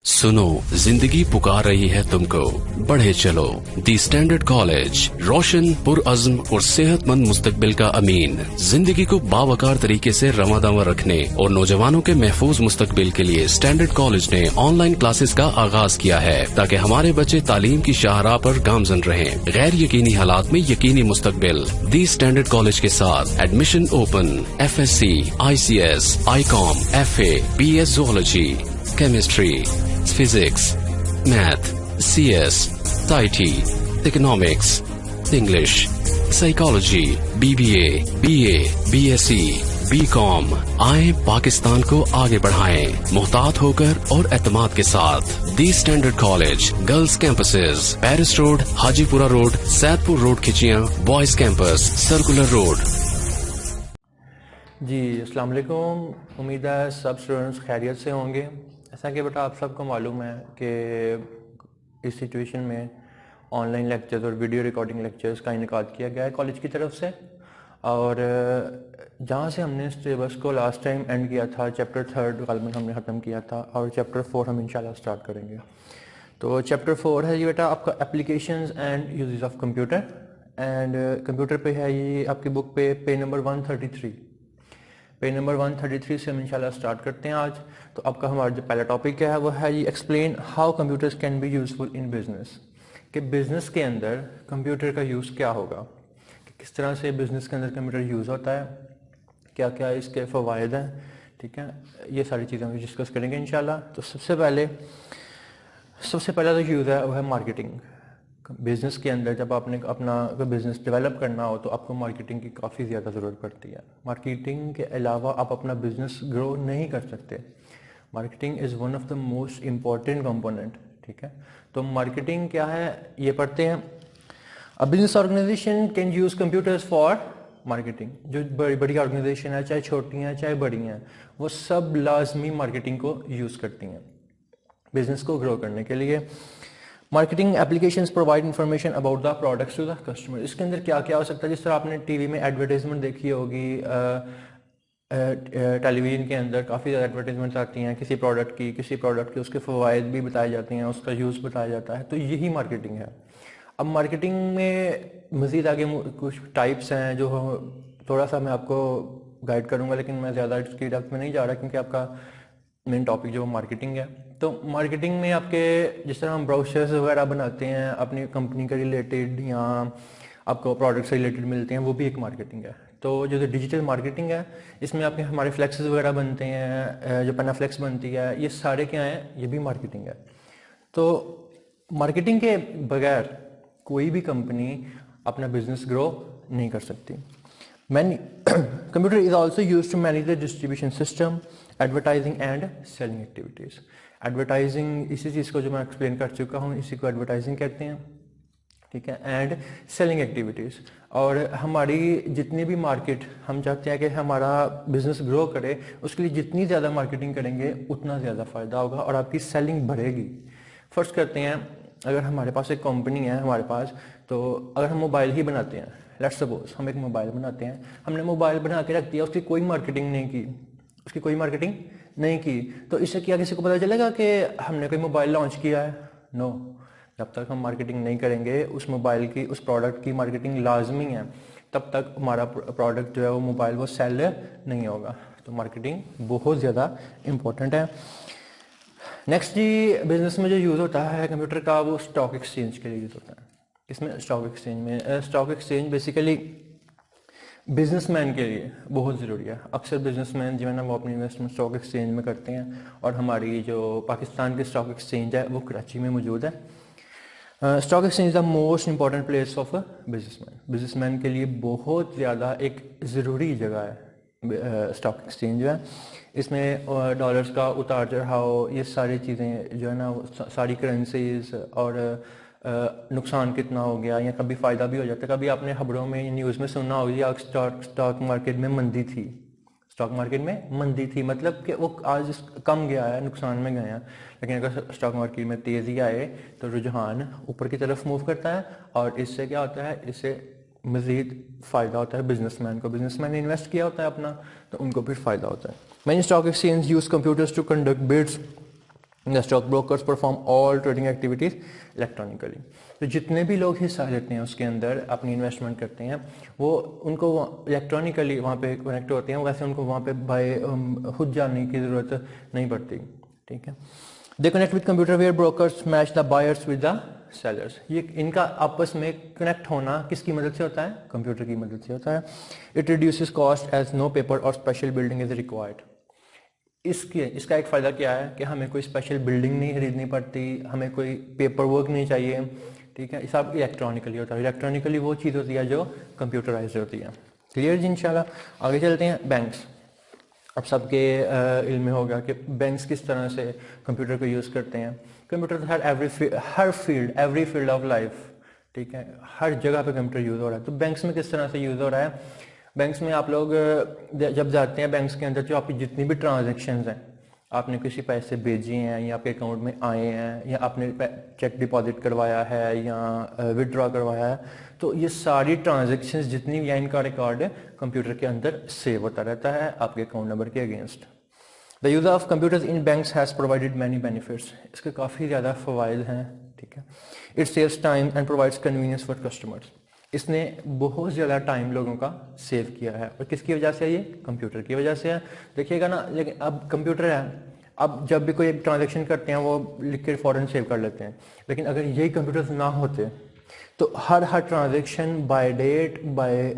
सुनो, जिंदगी पुकार रही है तुमको, बढ़े चलो। दी स्टैंडर्ड कॉलेज, रोशन, पुरअज़्म और सेहतमंद मुस्तकबिल का अमीन। जिंदगी को बावकार तरीके से रवादावा रखने और नौजवानों के महफूज मुस्तकबिल के लिए स्टैंडर्ड कॉलेज ने ऑनलाइन क्लासेस का आगाज किया है, ताकि हमारे बच्चे तालीम की शाहराह पर गामजन रहें। गैर यकीनी हालात में यकीनी मुस्तकबिल। दी स्टैंडर्ड कॉलेज के साथ admission open. FSC, ICS, ICOM, FA, BS Zoology, Chemistry, Physics, Math, CS, IT, Economics, English, Psychology, BBA, BA, BSc, BCom। आए पाकिस्तान को आगे बढ़ाएं, मुहतात होकर और एतमाद के साथ। The standard college, girls campuses, Paris road, Hajipura road, Saidpur road Khichiyan, boys campus, circular road. जी अस्सलाम वालेकुम। उम्मीद है सब स्टूडेंट्स खैरियत से होंगे। ऐसा कि बेटा आप सबको मालूम है कि इस सिचुएशन में ऑनलाइन लेक्चर्स और वीडियो रिकॉर्डिंग लेक्चर्स का इनेकाद किया गया है कॉलेज की तरफ से। और जहाँ से हमने सिलेबस को लास्ट टाइम एंड किया था, चैप्टर 3 गालिबन हमने ख़त्म किया था और चैप्टर 4 हम इंशाल्लाह स्टार्ट करेंगे। तो चैप्टर 4 है ये बेटा आपका applications and uses of computer. And computer पे है ये आपकी बुक पे पेज नंबर 133। पेज नंबर 133 से हम इंशाल्लाह स्टार्ट करते हैं आज। तो आपका हमारा जो पहला टॉपिक है वो है ये explain how computers can be useful in business. कि बिजनेस के अंदर कंप्यूटर का यूज़ क्या होगा, कि किस तरह से बिजनेस के अंदर कंप्यूटर यूज़ होता है, क्या क्या इसके फ़वाइद हैं। ठीक है, ये सारी चीज़ें हम डिस्कस करेंगे इंशाल्लाह। तो सबसे पहला जो यूज़ है वो है मार्केटिंग। बिज़नेस के अंदर जब आपने अपना बिज़नेस डेवलप करना हो तो आपको मार्केटिंग की काफ़ी ज़्यादा ज़रूरत पड़ती है। मार्केटिंग के अलावा आप अपना बिज़नेस ग्रो नहीं कर सकते। Marketing is one of the most important component. ठीक है, तो मार्केटिंग क्या है ये पढ़ते हैं। A business organisation can use computers for marketing. जो बड़ी बड़ी ऑर्गेनाइजेशन है, चाहे छोटी हैं चाहे बड़ी हैं, वो सब लाजमी मार्केटिंग को यूज़ करती हैं बिज़नेस को ग्रो करने के लिए। Marketing applications provide information about the products to the customer. इसके अंदर क्या क्या हो सकता है, जिस तरह आपने टीवी में एडवर्टाइजमेंट देखी होगी, टेलीविज़न के अंदर काफ़ी ज़्यादा एडवर्टाइजमेंट्स आती हैं किसी प्रोडक्ट के उसके फ़वाइद भी बताए जाते हैं, उसका यूज़ बताया जाता है। तो यही मार्केटिंग है। अब मार्केटिंग में मज़ीद आगे कुछ टाइप्स हैं जो थोड़ा सा मैं आपको गाइड करूँगा, लेकिन मैं ज़्यादा इसकी डेप्थ में नहीं जा रहा क्योंकि आपका मेन टॉपिक जो मार्केटिंग है। तो मार्केटिंग में आपके जिस तरह हम ब्रोशर्स वगैरह बनाते हैं अपनी कंपनी के रिलेटेड या आपको प्रोडक्ट से रिलेटेड मिलते हैं, वो भी एक मार्केटिंग है। तो जो डिजिटल मार्केटिंग है इसमें आपके हमारे फ्लैक्सेस वगैरह बनते हैं, जो पेनाफ्लेक्स बनती है, ये सारे क्या हैं, ये भी मार्केटिंग है। तो मार्केटिंग के बगैर कोई भी कंपनी अपना बिजनेस ग्रो नहीं कर सकती। Computer is also use to manage the distribution system, advertising and selling activities. Advertising इसी चीज़ को जो मैं एक्सप्लेन कर चुका हूँ, इसी को एडवर्टाइजिंग कहते हैं। ठीक है, एंड सेलिंग एक्टिविटीज़। और हमारी जितनी भी मार्केट हम चाहते हैं कि हमारा बिजनेस ग्रो करे, उसके लिए जितनी ज़्यादा मार्केटिंग करेंगे उतना ज़्यादा फ़ायदा होगा और आपकी सेलिंग बढ़ेगी। फर्स्ट करते हैं, अगर हमारे पास एक कंपनी है हमारे पास, तो अगर हम मोबाइल ही बनाते हैं, लेट्स सपोज हम एक मोबाइल बनाते हैं, हमने मोबाइल बना के रख दिया, उसकी कोई मार्केटिंग नहीं की, तो इससे क्या किसी को पता चलेगा कि हमने कोई मोबाइल लॉन्च किया है? नो। जब तक हम मार्केटिंग नहीं करेंगे उस मोबाइल की, उस प्रोडक्ट की मार्केटिंग लाजमी है, तब तक हमारा प्रोडक्ट जो है वो मोबाइल वो सेल नहीं होगा। तो मार्केटिंग बहुत ज़्यादा इम्पोर्टेंट है। नेक्स्ट जी, बिजनेस में जो यूज़ होता है कंप्यूटर का, वो स्टॉक एक्सचेंज के लिए यूज़ होता है। इसमें स्टॉक एक्सचेंज बेसिकली बिजनेसमैन के लिए बहुत ज़रूरी है। अक्सर बिजनेसमैन जो है ना वो अपनी इन्वेस्टमेंट स्टॉक एक्सचेंज में करते हैं, और हमारी जो पाकिस्तान की स्टॉक एक्सचेंज है वो कराची में मौजूद है। Stock exchange is the most important place of businessman के लिए बहुत ज़्यादा एक ज़रूरी जगह है स्टॉक एक्सचेंज जो है। इसमें डॉलर्स का उतार चढ़ाव, ये सारी चीज़ें जो है ना, सारी करेंसीज और नुकसान कितना हो गया या कभी फ़ायदा भी हो जाता है। कभी आपने खबरों में न्यूज़ में सुना होगा स्टॉक मार्केट में मंदी थी, मतलब कि वो आज कम गया है, नुकसान में गए हैं। लेकिन अगर स्टॉक मार्केट में तेज़ी आए तो रुझान ऊपर की तरफ मूव करता है, और इससे क्या होता है, इससे मज़ीद फ़ायदा होता है बिजनेसमैन ने इन्वेस्ट किया होता है अपना, तो उनको फिर फ़ायदा होता है। Many stock exchanges use computers to conduct bids the stock brokers perform all trading activities electronically. तो जितने भी लोग हिस्सा लेते हैं उसके अंदर अपनी इन्वेस्टमेंट करते हैं वो उनको इलेक्ट्रॉनिकली वहाँ पे कनेक्ट होते हैं, वैसे उनको वहाँ पे बाय खुद जाने की ज़रूरत नहीं पड़ती। ठीक है, they connect with computer where brokers match the buyers with the sellers. ये इनका आपस में कनेक्ट होना किसकी मदद से होता है? कंप्यूटर की मदद से होता है। It reduces cost as no paper और स्पेशल बिल्डिंग इज रिक्वायर्ड। इसका एक फ़ायदा क्या है कि हमें कोई स्पेशल बिल्डिंग नहीं खरीदनी पड़ती, हमें कोई पेपर वर्क नहीं चाहिए। ठीक है, सब इलेक्ट्रॉनिकली होता है। इलेक्ट्रॉनिकली वो चीज़ होती है जो कंप्यूटराइज होती है। क्लियर जी? इंशाल्लाह आगे चलते हैं। बैंक्स, अब सबके इल्म में होगा कि बैंक्स किस तरह से कंप्यूटर को यूज़ करते हैं। कंप्यूटर तो एवरी फील्ड ऑफ लाइफ, ठीक है, हर जगह पे कंप्यूटर यूज़ हो रहा है। तो बैंक्स में किस तरह से यूज़ हो रहा है? बैंक्स में आप लोग जब जाते हैं बैंक्स के अंदर, जो आपकी जितनी भी ट्रांजैक्शंस हैं, आपने किसी पैसे भेजे हैं या आपके अकाउंट में आए हैं या आपने चेक डिपॉजिट करवाया है या विदड्रॉ करवाया है, तो ये सारी ट्रांजैक्शंस जितनी भी हैं इनका रिकॉर्ड कंप्यूटर के अंदर सेव होता रहता है आपके अकाउंट नंबर के against. The use of computers in banks has provided many benefits. इसके काफ़ी ज़्यादा फ़वाइद हैं। ठीक है, it saves time and provides convenience for customers. इसने बहुत ज़्यादा टाइम लोगों का सेव किया है, और किसकी वजह से? ये कंप्यूटर की वजह से है। देखिएगा ना, लेकिन अब कंप्यूटर है, अब जब भी कोई एक ट्रांजैक्शन करते हैं वो लिख के फ़ौरन सेव कर लेते हैं, लेकिन अगर यही कंप्यूटर्स ना होते तो हर transaction by date, by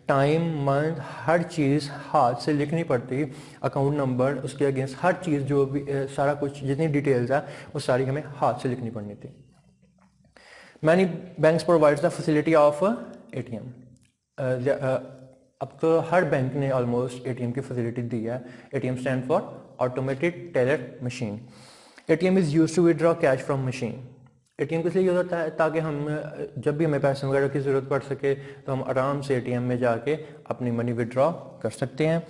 time, month, हर चीज़ हाथ से लिखनी पड़ती। अकाउंट नंबर, उसके अगेंस्ट हर चीज़ जो भी सारा कुछ जितनी डिटेल्स है वो सारी हमें हाथ से लिखनी पड़नी थी। Many banks provides the facility of ATM. अब तो हर बैंक ने ऑलमोस्ट ATM की फैसिलिटी दी है। ATM stand for automated teller machine. ATM is use to withdraw cash from machine. ATM किस लिए यूज होता है? ताकि हम जब भी हमें पैसे वगैरह की ज़रूरत पड़ सके तो हम आराम से ATM में जाके अपनी मनी विड्रॉ कर सकते हैं।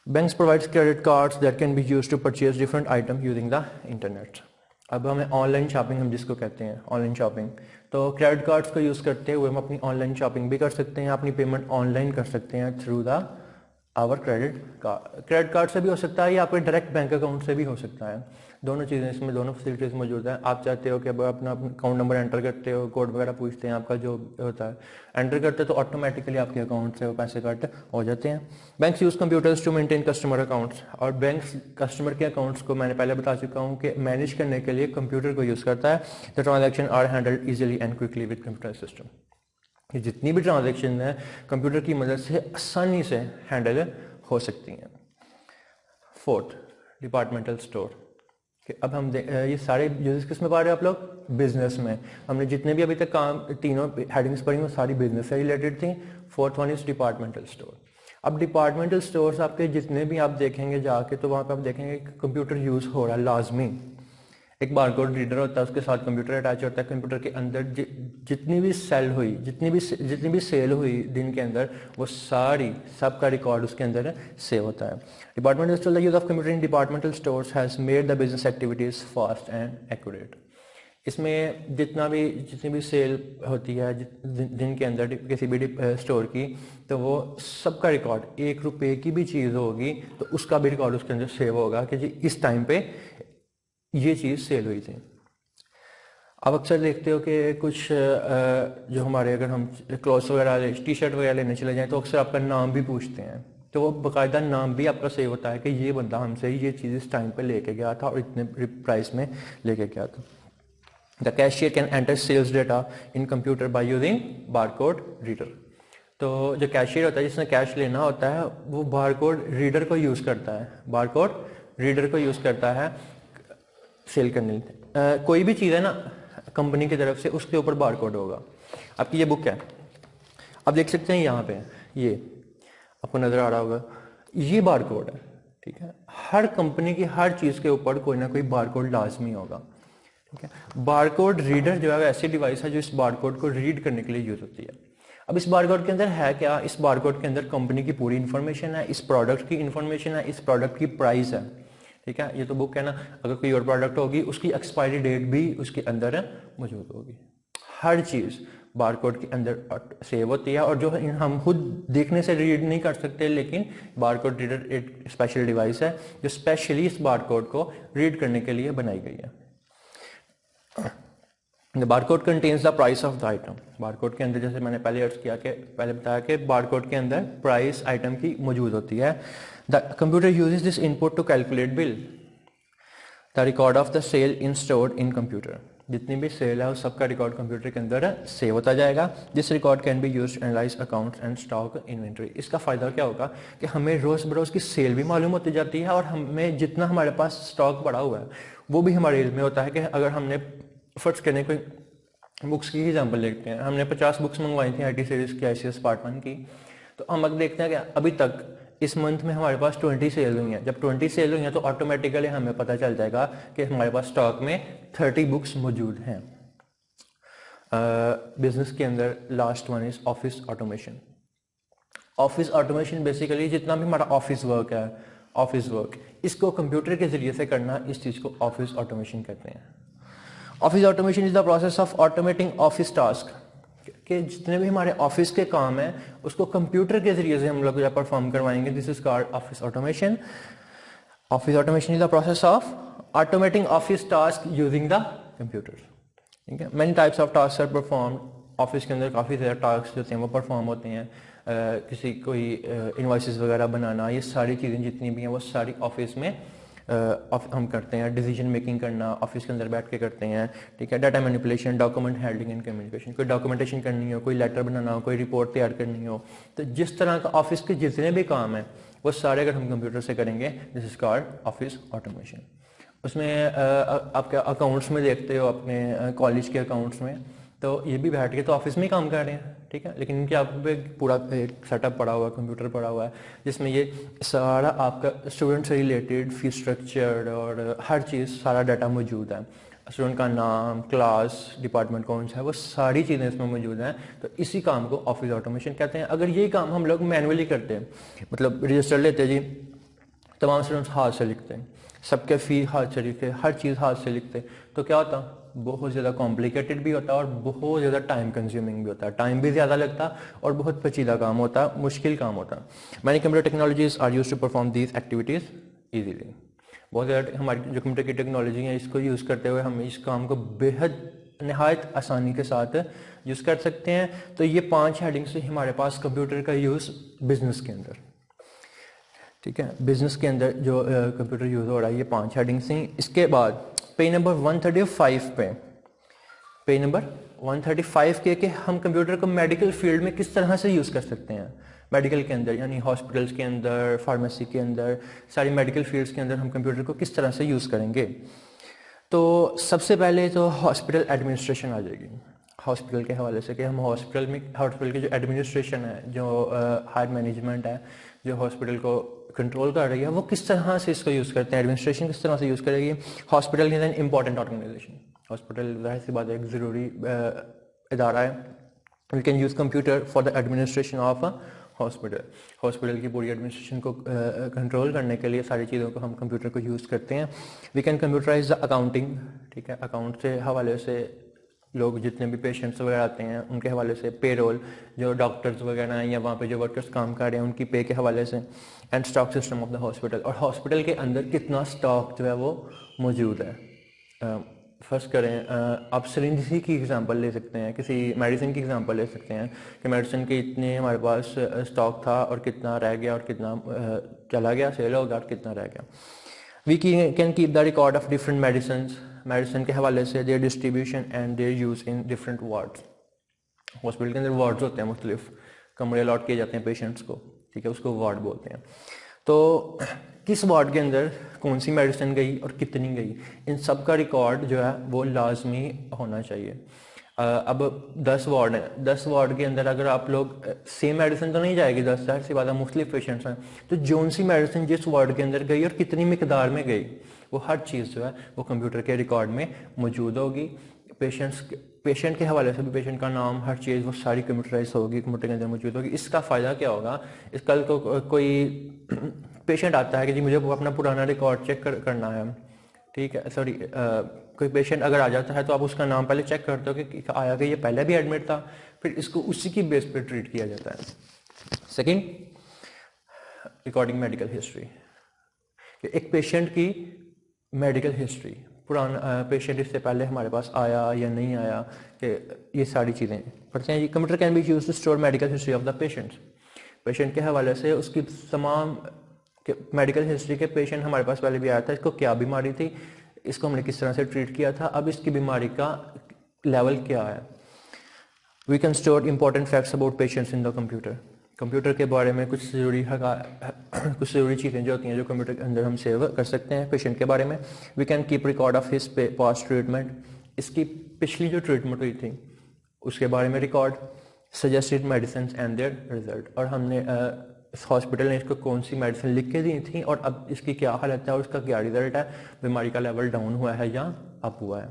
Banks provides credit cards that can be used to purchase different items using the internet. अब हमें ऑनलाइन शॉपिंग, हम जिसको कहते हैं ऑनलाइन शॉपिंग, तो क्रेडिट कार्ड्स को यूज़ करते हुए हम अपनी ऑनलाइन शॉपिंग भी कर सकते हैं, अपनी पेमेंट ऑनलाइन कर सकते हैं through the our credit card से भी हो सकता है या आपके डायरेक्ट बैंक अकाउंट से भी हो सकता है। दोनों चीज़ें इसमें, दोनों फैसिलिटीज़ मौजूद हैं। आप चाहते हो कि अब अपना अकाउंट नंबर एंटर करते हो, कोड वगैरह पूछते हैं, आपका जो होता है एंटर करते तो ऑटोमेटिकली आपके अकाउंट से वो पैसे कट हो जाते हैं। Banks use computers to maintain customer accounts, और बैंक्स कस्टमर के अकाउंट्स को मैंने पहले बता चुका हूँ कि मैनेज करने के लिए कंप्यूटर को यूज़ करता है। The transaction are handled easily and quickly with computer system. ये जितनी भी ट्रांजैक्शन है कंप्यूटर की मदद से आसानी से हैंडल हो सकती हैं। Fourth, departmental store. कि अब हम ये सारे यूजेस किस में पा रहे हैं आप लोग? बिजनेस में। हमने जितने भी अभी तक काम तीनों हेडिंग्स पढ़ी वो सारी बिजनेस से रिलेटेड थी। Fourth one is departmental store. अब डिपार्टमेंटल स्टोर्स आपके जितने भी आप देखेंगे जाके तो वहाँ पे आप देखेंगे कि कंप्यूटर यूज़ हो रहा है लाजमी। एक बारकोड रीडर होता है, उसके साथ कंप्यूटर अटैच होता है। कंप्यूटर के अंदर जितनी भी सेल हुई, जितनी भी सेल हुई दिन के अंदर, वो सबका रिकॉर्ड उसके अंदर सेव होता है। Departmental store, the use of computer in departmental stores has made the business activities fast and accurate. इसमें जितनी भी सेल होती है दिन के अंदर किसी भी स्टोर की, तो वो सबका रिकॉर्ड, 1 रुपये की भी चीज़ होगी तो उसका भी रिकॉर्ड उसके अंदर सेव होगा कि जी इस टाइम पे ये चीज़ सेल हुई थी। अब अक्सर देखते हो कि कुछ जो हमारे, अगर हम क्लॉथ्स वगैरह, टी शर्ट वगैरह लेने चले जाएं तो अक्सर आपका नाम भी पूछते हैं, तो वो बाकायदा नाम भी आपका सेव होता है कि ये बंदा हमसे ये चीज़ इस टाइम पे लेके गया था और इतने प्राइस में लेके गया था। The cashier can enter sales data in computer by using barcode reader. तो जो कैशियर होता है, जिसने कैश लेना होता है, वो बारकोड रीडर को यूज़ करता है, बारकोड रीडर को यूज़ करता है सेल करने। कोई भी चीज़ है ना कंपनी की तरफ से, उसके ऊपर बारकोड होगा। आपकी ये बुक है, आप देख सकते हैं यहाँ पे, ये आपको नज़र आ रहा होगा, ये बारकोड है। ठीक है, हर कंपनी की हर चीज़ के ऊपर कोई ना कोई बारकोड लाजमी होगा। ठीक है, बारकोड रीडर जो है ऐसी डिवाइस है जो इस बारकोड को रीड करने के लिए यूज़ होती है। अब इस बारकोड के अंदर है क्या? इस बारकोड के अंदर कंपनी की पूरी इन्फॉर्मेशन है, इस प्रोडक्ट की इन्फॉर्मेशन है, इस प्रोडक्ट की प्राइस है। ठीक है, ये तो बुक है ना, अगर कोई और प्रोडक्ट होगी उसकी एक्सपायरी डेट भी उसके अंदर मौजूद होगी। हर चीज़ बारकोड के अंदर सेव होती है, और जो हम खुद देखने से रीड नहीं कर सकते, लेकिन बारकोड रीडर एक स्पेशल डिवाइस है जो स्पेशली इस बारकोड को रीड करने के लिए बनाई गई है। The barcode contains the price of the item. Barcode के अंदर, जैसे मैंने पहले बताया कि बारकोड के अंदर प्राइस आइटम की मौजूद होती है। The computer uses this input to calculate bill. The record of the sale in stored in computer. जितनी भी सेल है उस सबका रिकॉर्ड कंप्यूटर के अंदर सेव होता जाएगा। This record can be used to analyse accounts and stock inventory. इसका फ़ायदा क्या होगा कि हमें रोज़ बरोज़ की सेल भी मालूम होती जाती है, और हमें जितना हमारे पास स्टॉक पड़ा हुआ है वो भी हमारे इल्म में होता है। कि अगर हमने फर्ज करने कोई बुक्स की एग्जाम्पल देखते हैं, हमने 50 बुक्स मंगवाई थी IT सीरीज़ की, ICS पार्ट 1 की, तो हम अगर देखते हैं कि अभी तक इस मंथ में हमारे पास 20 सेल हुई हैं। जब 20 सेल हुई हैं तो ऑटोमेटिकली हमें पता चल जाएगा कि हमारे पास स्टॉक में 30 बुक्स मौजूद हैं। बिजनेस के अंदर last one is office automation. Office automation basically जितना भी हमारा ऑफिस वर्क है, ऑफिस वर्क इसको कंप्यूटर के जरिए से करना, इस चीज़ को ऑफिस ऑटोमेशन कहते हैं। Office automation is the process of automating office task. कि जितने भी हमारे ऑफिस के काम हैं उसको कंप्यूटर के जरिए से हम लोग परफॉर्म करवाएंगे। This is called office automation. Office automation is the process of automating office task using the computer. ठीक है, many types of task are perform. Office के अंदर काफ़ी सारे टास्क होते हैं वो परफॉर्म होते हैं। किसी कोई इनवॉइसेस वगैरह बनाना, ये सारी चीज़ें जितनी भी हैं वो सारी ऑफिस में हम करते हैं। डिसीजन मेकिंग करना ऑफिस के अंदर बैठ के करते हैं। ठीक है, data manipulation, document handling and communication. कोई डॉक्यूमेंटेशन करनी हो, कोई लेटर बनाना हो, कोई रिपोर्ट तैयार करनी हो, तो जिस तरह का ऑफिस के जितने भी काम हैं वो सारे अगर हम कंप्यूटर से करेंगे, this is called office automation. उसमें आपके अकाउंट्स में देखते हो, अपने कॉलेज के अकाउंट्स में, तो ये भी बैठ के तो ऑफिस में ही काम कर रहे हैं। ठीक है, लेकिन इनके आप पे पूरा एक सेटअप पड़ा हुआ है, कंप्यूटर पड़ा हुआ है, जिसमें ये सारा आपका स्टूडेंट से रिलेटेड फीस स्ट्रक्चर और हर चीज़, सारा डाटा मौजूद है। स्टूडेंट का नाम, क्लास, डिपार्टमेंट कौन सा है, वो सारी चीज़ें इसमें मौजूद हैं। तो इसी काम को ऑफिस ऑटोमेशन कहते हैं। अगर यही काम हम लोग मैनुअली करते हैं, मतलब रजिस्टर लेते जी, तमाम स्टूडेंट्स हाथ से लिखते हैं, सबके फ़ी हाथ से लिखते, हर चीज़ हाथ से लिखते, तो क्या होता, बहुत ज़्यादा कॉम्प्लिकेटेड भी होता है और बहुत ज़्यादा टाइम कंज्यूमिंग भी होता है। टाइम भी ज़्यादा लगता और बहुत पेचीदा काम होता, मुश्किल काम होता। Many computer technologies are use to perform these activities easily. बहुत ज़्यादा हमारी जो कंप्यूटर की टेक्नोलॉजी है, इसको यूज़ करते हुए हम इस काम को बेहद नहायत आसानी के साथ यूज़ कर सकते हैं। तो ये 5 हेडिंग से हमारे पास कंप्यूटर का यूज़ बिजनेस के अंदर। ठीक है, बिजनेस के अंदर जो कंप्यूटर यूज़ हो रहा है, ये 5 हेडिंग्स हैं। इसके बाद पेज नंबर 135 पे, पेज नंबर 135 के कि हम कंप्यूटर को मेडिकल फील्ड में किस तरह से यूज़ कर सकते हैं। मेडिकल के अंदर यानी हॉस्पिटल्स के अंदर, फार्मेसी के अंदर, सारी मेडिकल फील्ड्स के अंदर हम कंप्यूटर को किस तरह से यूज़ करेंगे। तो सबसे पहले तो हॉस्पिटल एडमिनिस्ट्रेशन आ जाएगी। हॉस्पिटल के हवाले से कि हम हॉस्पिटल की जो एडमिनिस्ट्रेशन है, जो हायर मैनेजमेंट है, जो हॉस्पिटल को कंट्रोल कर रही है, वो किस तरह से इसको यूज़ करते हैं, एडमिनिस्ट्रेशन किस तरह से यूज़ करेगी। Hospital is an important organisation. Hospital जाहिर सी बात है एक ज़रूरी इदारा है। We can use computer for the administration of a hospital. Hospital की पूरी एडमिनिस्ट्रेशन को कंट्रोल करने के लिए सारी चीज़ों को हम कंप्यूटर को यूज़ करते हैं। We can computerise the accounting. ठीक है, अकाउंट से हवाले से लोग जितने भी पेशेंट्स वगैरह आते हैं उनके हवाले से, पेरोल जो डॉक्टर्स वगैरह हैं या वहाँ पे जो वर्कर्स काम कर रहे हैं उनकी पे के हवाले से, and stock system of the hospital. और हॉस्पिटल के अंदर कितना स्टॉक जो है वो मौजूद है। फर्स्ट करें, आप सिरिंज ही की एग्जांपल ले सकते हैं, किसी मेडिसिन की एग्जांपल ले सकते हैं कि मेडिसिन के इतने हमारे पास स्टॉक था और कितना रह गया और कितना चला गया, सेल हो गया और कितना रह गया। We can keep the record of different medicine के हवाले से, their distribution and their use in different wards. Hospital के अंदर वार्ड्स होते हैं, मुख्तलिफ कमरे अलॉट किए जाते हैं पेशेंट्स को। ठीक है, उसको वार्ड बोलते हैं। तो किस वार्ड के अंदर कौन सी मेडिसिन गई और कितनी गई, इन सब का रिकॉर्ड जो है वो लाजमी होना चाहिए। अब 10 वार्ड हैं, 10 वार्ड के अंदर अगर आप लोग सेम मेडिसिन तो नहीं जाएगी 10, जाहिर सी बात है मुख्तलिफ पेशेंट्स हैं, तो जौन सी मेडिसिन जिस वार्ड के अंदर गई और कितनी मिकदार में गई, वो हर चीज़ जो है वो कंप्यूटर के रिकॉर्ड में मौजूद होगी। पेशेंट के हवाले से भी पेशेंट का नाम, हर चीज़ वो सारी कंप्यूटराइज होगी, कंप्यूटर के अंदर मौजूद होगी। इसका फ़ायदा क्या होगा, इस कल को कोई पेशेंट आता है कि जी मुझे अपना पुराना रिकॉर्ड चेक करना है, ठीक है, सॉरी, कोई पेशेंट अगर आ जाता है तो आप उसका नाम पहले चेक करते हो कि आया कि ये पहले भी एडमिट था, फिर इसको उसी की बेस पे ट्रीट किया जाता है। सेकंड, रिकॉर्डिंग मेडिकल हिस्ट्री, एक पेशेंट की मेडिकल हिस्ट्री, पुराना पेशेंट इससे पहले हमारे पास आया या नहीं आया, कि ये सारी चीज़ें पढ़ते हैं। ये computer can be use to store medical history of the patient, patient के हवाले से उसकी तमाम मेडिकल हिस्ट्री के, पेशेंट हमारे पास पहले भी आया था, इसको क्या बीमारी थी, इसको हमने किस तरह से ट्रीट किया था, अब इसकी बीमारी का लेवल क्या है। We can store important facts about patients in the computer, computer के बारे में कुछ ज़रूरी चीज़ें जो होती हैं जो कंप्यूटर के अंदर हम सेव कर सकते हैं पेशेंट के बारे में। We can keep record of his past treatment, इसकी पिछली जो ट्रीटमेंट हुई थी उसके बारे में record, suggested medicine and their result, और हमने इस हॉस्पिटल ने इसको कौन सी मेडिसिन लिख के दी थी और अब इसकी क्या हालत है और उसका क्या रिजल्ट है, बीमारी का लेवल डाउन हुआ है या अप हुआ है।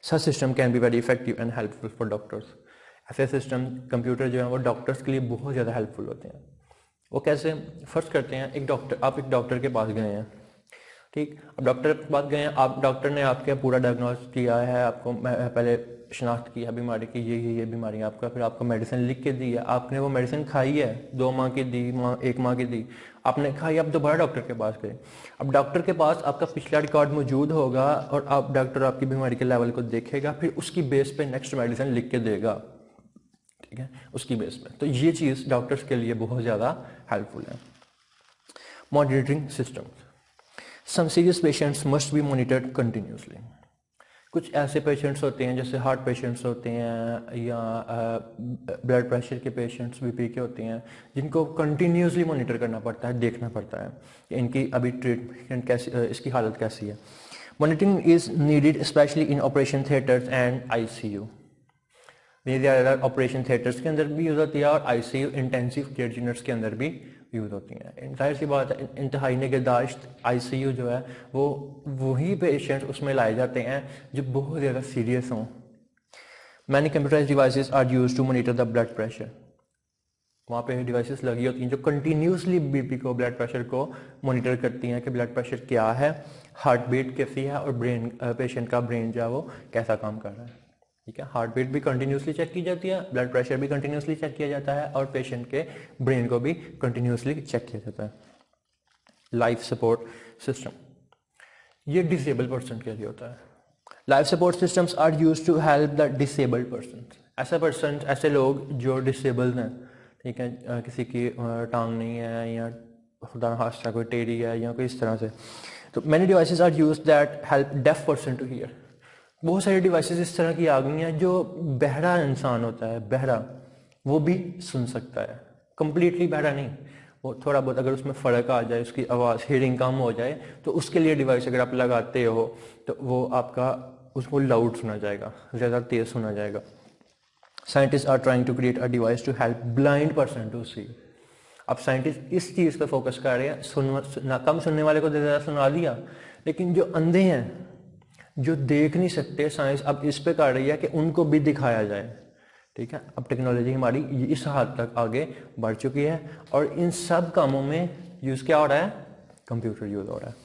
Such system can be very effective and helpful for doctors, ऐसे सिस्टम कंप्यूटर जो है वो डॉक्टर्स के लिए बहुत ज़्यादा हेल्पफुल होते हैं। वो कैसे, फर्स्ट करते हैं, आप एक डॉक्टर के पास गए हैं, ठीक, अब डॉक्टर के पास गए हैं, आप डॉक्टर ने आपके पूरा डायग्नोस किया है, आपको पहले शनाख्त किया बीमारी की, ये बीमारी है आपका, फिर आपको मेडिसिन लिख के दी है, आपने वो मेडिसिन खाई है, 2 माह की दी, 1 माह की दी, आपने खाई, आप दोबारा डॉक्टर के पास गए, अब डॉक्टर के पास आपका पिछला रिकॉर्ड मौजूद होगा और आप डॉक्टर आपकी बीमारी के लेवल को देखेगा, फिर उसकी बेस पे नेक्स्ट मेडिसिन लिख के देगा, ठीक है, उसकी बेस पे। तो ये चीज़ डॉक्टर्स के लिए बहुत ज़्यादा हेल्पफुल है। Monitoring system, some serious patients must be monitored continuously, कुछ ऐसे पेशेंट्स होते हैं जैसे हार्ट पेशेंट्स होते हैं या ब्लड प्रेशर के पेशेंट्स, बीपी के होते हैं, जिनको कंटिन्यूसली मॉनिटर करना पड़ता है, देखना पड़ता है कि इनकी अभी ट्रीटमेंट कैसी, इसकी हालत कैसी है। Monitoring is needed specially in operation theatres and ICU, operation theatres के अंदर भी यूज़ होती है और आईसीयू इंटेंसिव केयर यूनिट्स के अंदर भी यूज़ होती हैं। जाहिर सी बात है, इंतहाई निगहदाश्त आईसीयू जो है वो वही पेशेंट उसमें लाए जाते हैं जो बहुत ज़्यादा सीरियस हों। Many computerised devices are used to monitor the blood pressure, वहाँ पे डिवाइसेस लगी होती हैं जो कंटिन्यूसली बीपी को, ब्लड प्रेशर को मॉनिटर करती हैं कि ब्लड प्रेशर क्या है, हार्ट बीट कैसी है और ब्रेन, पेशेंट का ब्रेन जो है वो कैसा काम कर रहा है, ठीक है। हार्ट बीट भी कंटिन्यूसली चेक की जाती है, ब्लड प्रेशर भी कंटिन्यूसली चेक किया जाता है और पेशेंट के ब्रेन को भी कंटिन्यूसली चेक किया जाता है। लाइफ सपोर्ट सिस्टम, ये डिसेबल्ड पर्सन के लिए होता है। Life support systems are used to help the disabled person, ऐसे लोग जो डिसेबल्ड हैं, ठीक है, किसी की टांग नहीं है या खुदा न खास्ता कोई टेढ़ी है या कोई इस तरह से, तो many devices are used that help deaf person to hear, बहुत सारी डिवाइसेस इस तरह की आ गई हैं जो बहरा इंसान होता है, बहरा, वो भी सुन सकता है, कंप्लीटली बहरा नहीं, वो थोड़ा बहुत अगर उसमें फ़र्क आ जाए, उसकी आवाज़, हियरिंग कम हो जाए, तो उसके लिए डिवाइस अगर आप लगाते हो तो वो आपका, उसको लाउड सुना जाएगा, ज़्यादा तेज़ सुना जाएगा। Scientist are trying to create a device to help blind person to see, अब साइंटिस्ट इस चीज़ पर फोकस कर रहे हैं, कम सुनने वाले को ज़्यादा सुना दिया, लेकिन जो अंधे हैं, जो देख नहीं सकते, साइंस अब इस पे कर रही है कि उनको भी दिखाया जाए, ठीक है। अब टेक्नोलॉजी हमारी इस हद तक आगे बढ़ चुकी है और इन सब कामों में यूज़ क्या हो रहा है, कंप्यूटर यूज़ हो रहा है।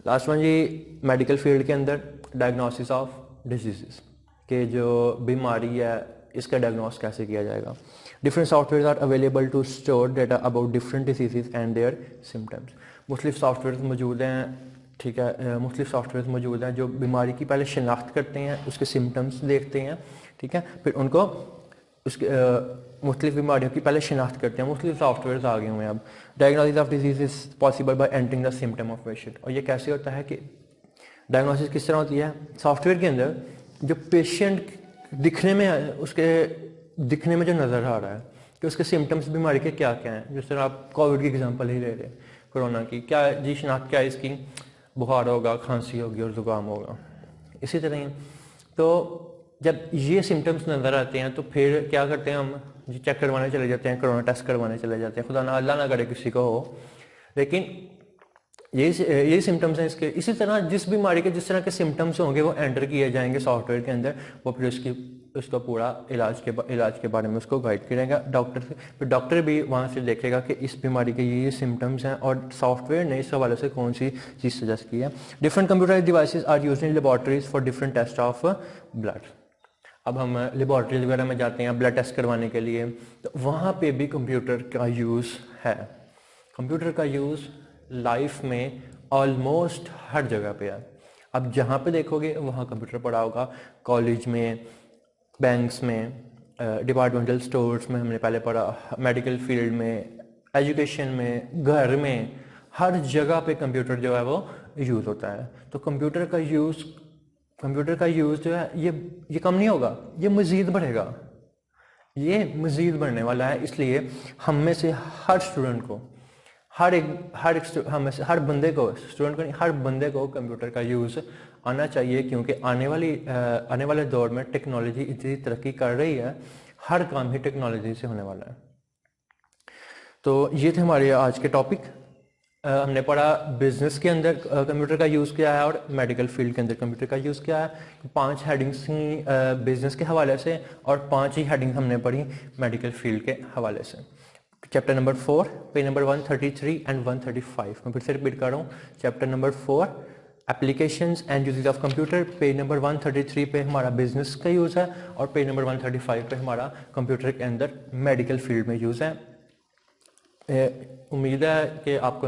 लास्ट वन जी, मेडिकल फील्ड के अंदर डायग्नोसिस ऑफ डिजीज़, के जो बीमारी है इसका डायग्नोस कैसे किया जाएगा। Different software are available to store data about different disease and their symptoms, मुख्तलिफ सॉफ्टवेयर मौजूद हैं, ठीक है, मुख्तलिफ सॉफ्टवेयर मौजूद हैं जो बीमारी की पहले शिनाख्त करते हैं, उसके सिम्टम्स देखते हैं, ठीक है, फिर उनको उसके मुख्तलिफ बीमारियों की पहले शिनाख्त करते हैं। मुख्तलिफ सॉफ्टवेयर आ गए हुए हैं अब। Diagnosis of disease is possible by entering the symptom of patient, और ये कैसे होता है कि डायग्नोसिस किस तरह होती है, सॉफ्टवेयर के अंदर जो पेशेंट दिखने में, उसके दिखने में जो नज़र आ रहा है कि उसके सिम्टम्स बीमारी के क्या क्या हैं, जिस तरह आप कोविड की एग्जांपल ही ले रहे, कोरोना की, क्या जी शिनाख्त क्या है इसकी, बुखार होगा, खांसी होगी और ज़ुकाम होगा, इसी तरह ही। तो जब ये सिम्टम्स नज़र आते हैं तो फिर क्या करते हैं हम, जी चेक करवाने चले जाते हैं, कोरोना टेस्ट करवाने चले जाते हैं, खुदा ना अल्लाह ना करे किसी को हो, लेकिन यही सिम्टम्स हैं इसके। इसी तरह जिस बीमारी के जिस तरह के सिम्टम्स होंगे वो एंटर किए जाएंगे सॉफ्टवेयर के अंदर, वो फिर उसका पूरा इलाज के बारे में उसको गाइड करेगा डॉक्टर से। फिर डॉक्टर भी वहाँ से देखेगा कि इस बीमारी के ये सिम्टम्स हैं और सॉफ्टवेयर ने इस हवाले से कौन सी चीज़ सजेस्ट की है। Different computerised devices are used in laboratories for different test of blood. अब हम लेबॉर्टरीज वगैरह में जाते हैं ब्लड टेस्ट करवाने के लिए, तो वहाँ पे भी कंप्यूटर का यूज़ है। कंप्यूटर का यूज़ लाइफ में ऑलमोस्ट हर जगह पे है। अब जहाँ पे देखोगे वहाँ कंप्यूटर पड़ा होगा, कॉलेज में, बैंक्स में, डिपार्टमेंटल स्टोर्स में हमने पहले पढ़ा, मेडिकल फील्ड में, एजुकेशन में, घर में, हर जगह पे कंप्यूटर जो है वो यूज़ होता है। तो कंप्यूटर का यूज़ जो है ये कम नहीं होगा, ये मज़ीद बढ़ेगा, ये मज़ीद बढ़ने वाला है। इसलिए हम में से हर स्टूडेंट को, हर बंदे को, स्टूडेंट को नहीं, हर बंदे को कंप्यूटर का यूज़ आना चाहिए, क्योंकि आने वाले दौर में टेक्नोलॉजी इतनी तरक्की कर रही है, हर काम ही टेक्नोलॉजी से होने वाला है। तो ये थे हमारे आज के टॉपिक। हमने पढ़ा बिजनेस के अंदर कंप्यूटर का यूज़ क्या है और मेडिकल फील्ड के अंदर कंप्यूटर का यूज़ क्या है। 5 हेडिंग्स बिजनेस के हवाले से और 5 ही हेडिंग्स हमने पढ़ी मेडिकल फील्ड के हवाले से। Chapter number 4 page number 133 and 135, मैं फिर से रिपीट कर रहा हूँ। Chapter number 4 applications and uses of computer, page number 133 पे हमारा बिजनेस का यूज़ है और पेज नंबर 135 पे हमारा कंप्यूटर के अंदर मेडिकल फील्ड में यूज़ है। उम्मीद है कि आपको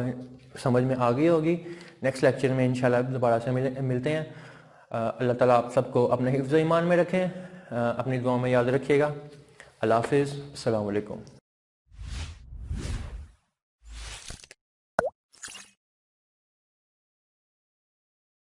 समझ में आ गई होगी। नेक्स्ट लेक्चर में इंशाल्लाह दोबारा से मिलते हैं। अल्लाह ताला आप सबको अपने हिफ्ज़ ईमान में रखें, अपनी दुआ में याद रखिएगा। अल्लाह हाफ़िज़, अस्सलाम वालेकुम।